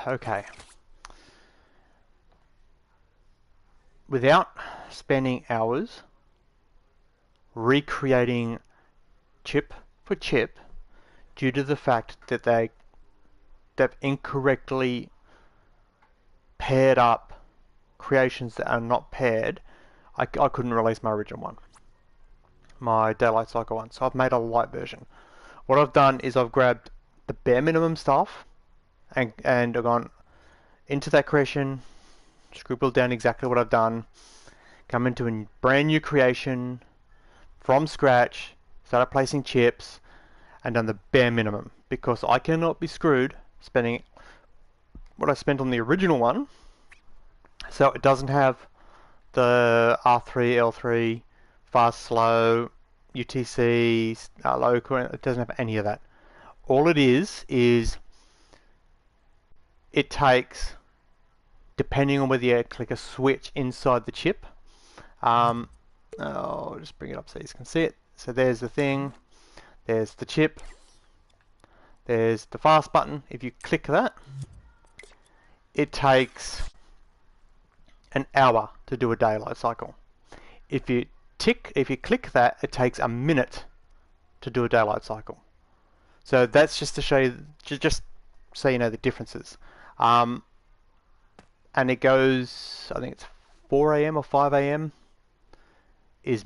Okay. Without spending hours recreating chip for chip due to the fact that they've incorrectly paired up creations that are not paired, I couldn't release my original one, my daylight cycle one. So I've made a light version. What I've done is I've grabbed the bare minimum stuff and I've gone into that creation, scribbled down exactly what I've done, come into a brand new creation from scratch, started placing chips, and done the bare minimum because I cannot be screwed spending what I spent on the original one. So it doesn't have the R3, L3, fast, slow, UTC, local. It doesn't have any of that. All it is it takes, depending on whether you click a switch inside the chip. I'll just bring it up so you can see it. So there's the thing. There's the chip. There's the fast button. If you click that, it takes an hour to do a daylight cycle. If you click that, it takes a minute to do a daylight cycle. So that's just to show you, just so you know the differences. And it goes, I think it's 4 a.m. or 5 a.m. is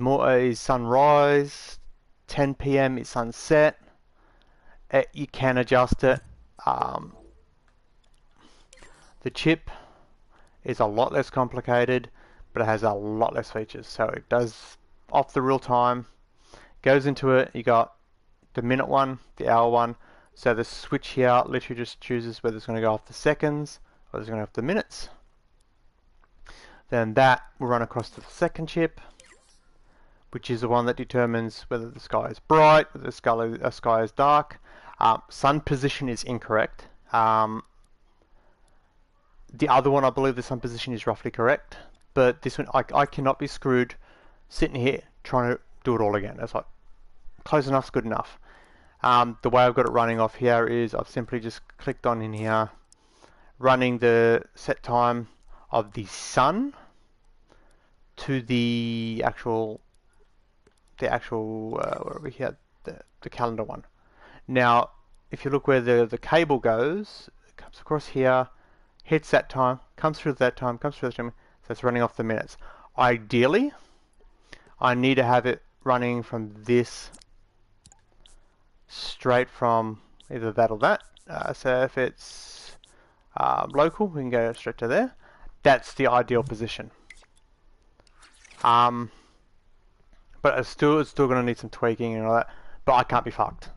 sunrise. 10 p.m. is sunset. You can adjust it. The chip is a lot less complicated, but it has a lot less features. So it does off the real time, goes into it. You got the minute one, the hour one. So the switch here literally just chooses whether it's going to go off the seconds or it's going to go off the minutes. Then that will run across to the second chip, which is the one that determines whether the sky is bright, whether the sky is dark. Sun position is incorrect. The other one, I believe the sun position is roughly correct, but this one, I cannot be screwed sitting here trying to do it all again. It's like, close enough's good enough. The way I've got it running off here is I've simply just clicked on in here, running the set time of the sun to the actual where are we here? The calendar one. Now, if you look where the cable goes, it comes across here, hits that time, comes through that time, comes through that time, so it's running off the minutes. Ideally, I need to have it running from this straight from either that or that. So if it's local, we can go straight to there. That's the ideal position. But it's still going to need some tweaking and all that. But I can't be fucked.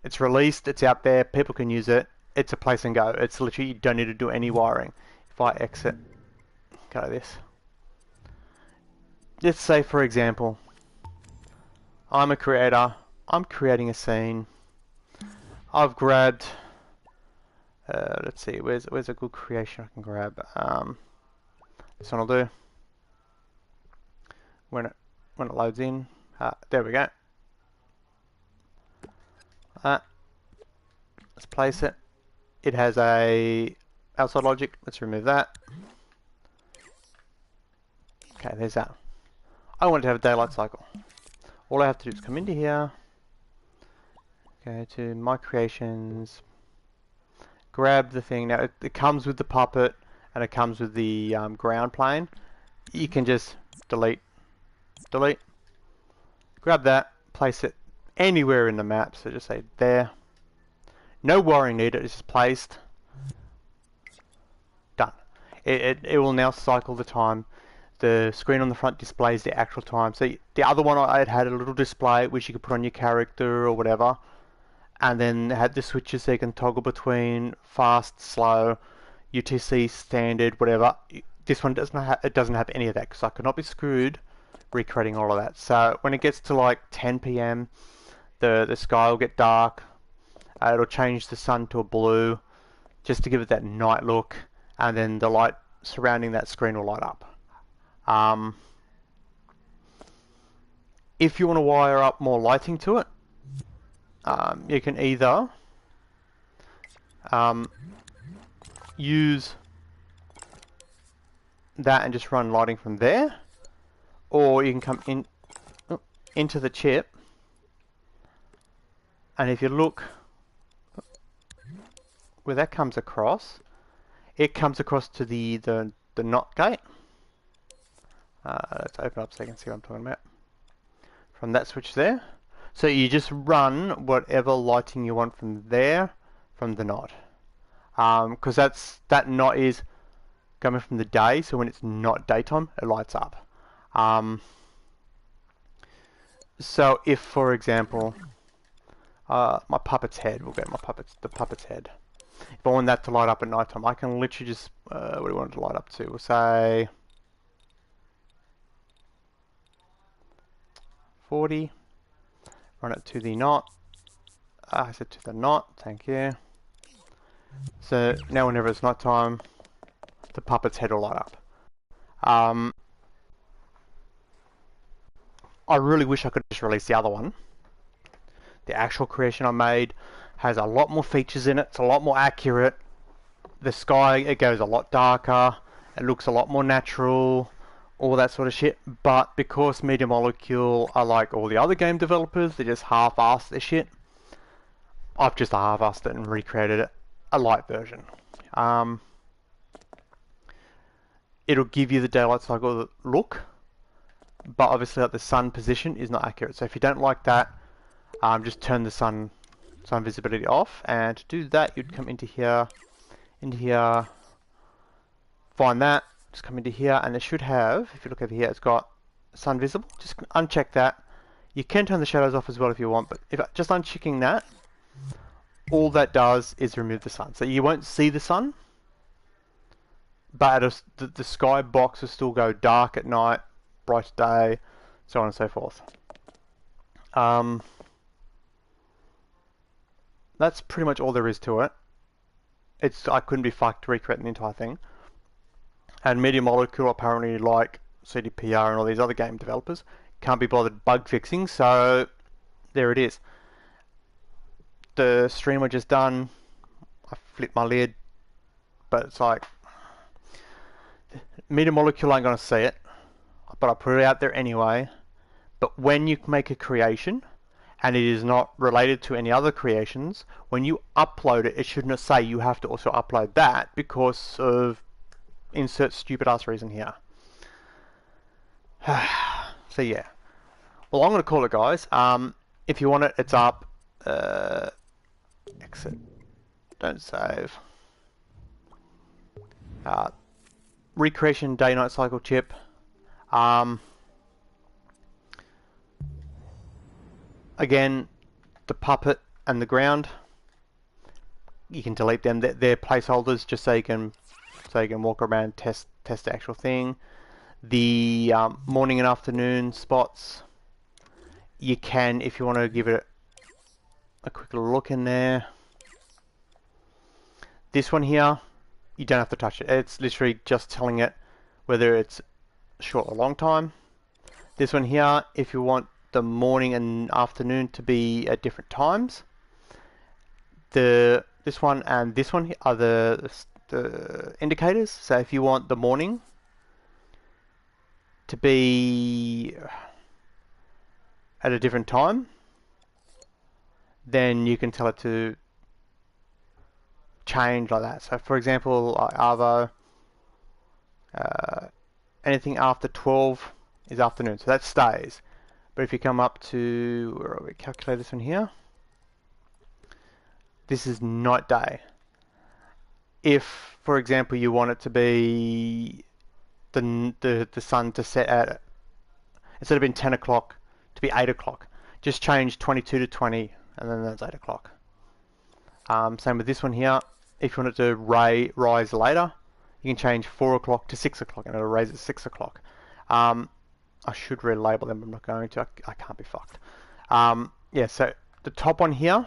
It's released, it's out there, people can use it. It's a place and go. It's literally, you don't need to do any wiring. If I exit, go this. Let's say, for example, I'm a creator. I'm creating a scene. I've grabbed, let's see, where's a good creation I can grab? This one will do. When it loads in, there we go. Let's place it. It has a outside logic. Let's remove that. Okay, there's that. I want to have a daylight cycle. All I have to do is come into here, go to my creations, grab the thing. Now it comes with the puppet and it comes with the ground plane. You can just delete, grab that, place it anywhere in the map. So just say there. No wiring needed, it's just placed. Done. It will now cycle the time. The screen on the front displays the actual time. So the other one I had a little display which you could put on your character or whatever, and then had the switches so you can toggle between fast, slow, UTC, standard, whatever. This one doesn't have any of that because I could not be screwed recreating all of that. So when it gets to like 10 p.m, the sky will get dark. It'll change the sun to a blue just to give it that night look, and then the light surrounding that screen will light up. If you want to wire up more lighting to it, you can either use that and just run lighting from there, or you can come in into the chip, and if you look where that comes across, it comes across to the NOT gate. Let's open up so you can see what I'm talking about. From that switch there. So you just run whatever lighting you want from there, from the NOT. Because that NOT is coming from the day, so when it's not daytime, it lights up. So if, for example, my puppet's head, we'll get the puppet's head. If I want that to light up at night time, I can literally just, what do we want it to light up to? We'll say 40, run it to the NOT. I said to the NOT, thank you. So now whenever it's night time, the puppet's head will light up. I really wish I could just release the other one. The actual creation I made has a lot more features in it. It's a lot more accurate. The sky, it goes a lot darker. It looks a lot more natural. All that sort of shit. But because Media Molecule are like all the other game developers, they just half-assed their shit. I've just half-assed it and recreated it. A light version. It'll give you the daylight cycle look, but obviously like the sun position is not accurate. So if you don't like that, just turn the sun visibility off, and to do that you'd come into here, find that, just come into here, and it should have, if you look over here, it's got sun visible. Just uncheck that. You can turn the shadows off as well if you want, but if just unchecking that, all that does is remove the sun. So you won't see the sun, but the sky box will still go dark at night, bright at day, so on and so forth. That's pretty much all there is to it. I couldn't be fucked recreating the entire thing. And Media Molecule, apparently, like CDPR and all these other game developers, can't be bothered bug fixing, so there it is. The stream I just done, I flipped my lid, but it's like, Media Molecule ain't gonna see it, but I put it out there anyway. But when you make a creation, and it is not related to any other creations, when you upload it, it shouldn't say you have to also upload that because of insert stupid ass reason here. So yeah. Well, I'm going to call it, guys. If you want it, it's up. Exit. Don't save. Recreation day-night cycle chip. Again, the puppet and the ground, you can delete them. They're placeholders just so you can walk around and test the actual thing. The morning and afternoon spots, you can, if you want to give it a quick look in there. This one here, you don't have to touch it. It's literally just telling it whether it's short or long time. This one here, if you want the morning and afternoon to be at different times. This one and this one are the indicators. So if you want the morning to be at a different time, then you can tell it to change like that. So for example, Arvo, anything after 12 is afternoon, so that stays. But if you come up to, where are we, calculate this one here, this is night day. If, for example, you want it to be the sun to set at, instead of being 10 o'clock, to be 8 o'clock, just change 22 to 20, and then that's 8 o'clock. Same with this one here. If you want it to rise later, you can change 4 o'clock to 6 o'clock, and it'll raise at 6 o'clock. I should relabel them, but I'm not going to. I can't be fucked. Yeah, so the top one here,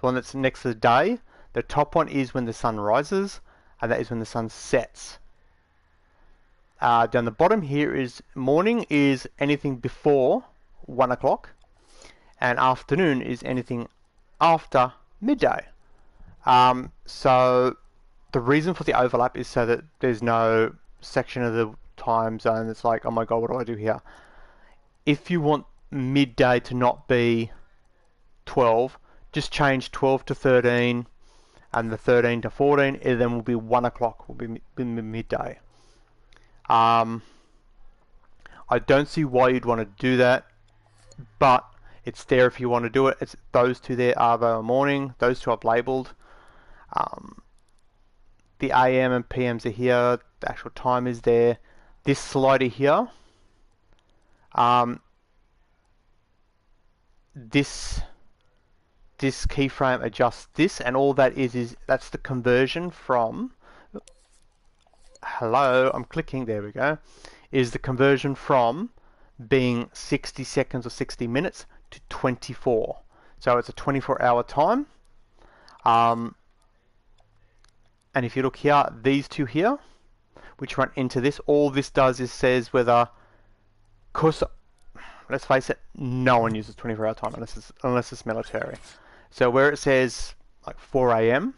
the one that's next to the day, the top one is when the sun rises, and that is when the sun sets. Down the bottom here is morning is anything before 1 o'clock, and afternoon is anything after midday. So The reason for the overlap is so that there's no section of the time zone that's like, oh my god, what do I do here? If you want midday to not be 12, just change 12 to 13 and the 13 to 14, and then will be 1 o'clock, will be midday. I don't see why you'd want to do that, but it's there if you want to do it. It's those two there are the morning, those two I've labelled. The AM and PMs are here, the actual time is there. This slider here, this keyframe adjusts this, and all that is that's the conversion from, hello, I'm clicking, there we go, is the conversion from being 60 seconds or 60 minutes to 24. So it's a 24-hour time. And if you look here, these two here, which run into this, all this does is says whether, because let's face it, no one uses 24-hour time unless it's military. So where it says like 4 a.m.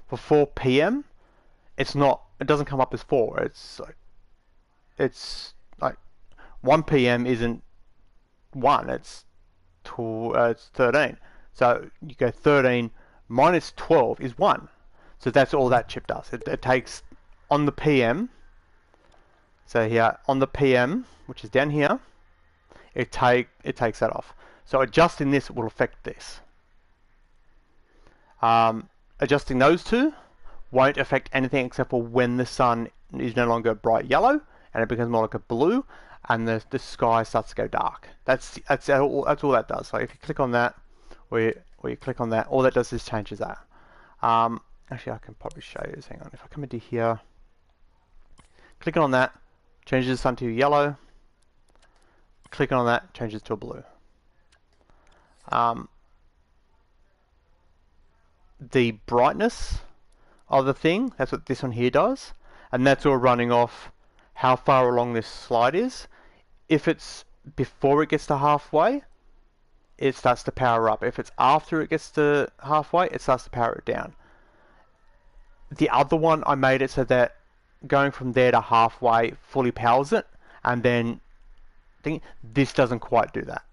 for 4 p.m., it doesn't come up as 4. It's like 1 p.m. isn't 1, it's 13. So you go 13 minus 12 is 1. So that's all that chip does. It takes on the PM. So here on the PM, which is down here, it takes that off. So adjusting this will affect this. Adjusting those two won't affect anything except for when the sun is no longer bright yellow and it becomes more like a blue, and the sky starts to go dark. That's all that does. So if you click on that, or you click on that, all that does is changes that. Actually, I can probably show you this. Hang on. If I come into here, clicking on that changes the sun to yellow. Clicking on that changes to a blue. The brightness of the thing, that's what this one here does, and that's all running off how far along this slide is. If it's before it gets to halfway, it starts to power up. If it's after it gets to halfway, it starts to power it down. The other one, I made it so that going from there to halfway fully powers it, and then this doesn't quite do that.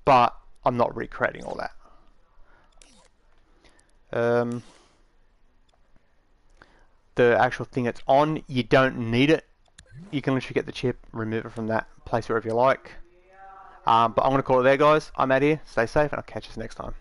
But I'm not recreating all that. The actual thing it's on, you don't need it. You can literally get the chip, remove it from that, place it wherever you like. But I'm going to call it there, guys. I'm out here. Stay safe, and I'll catch you next time.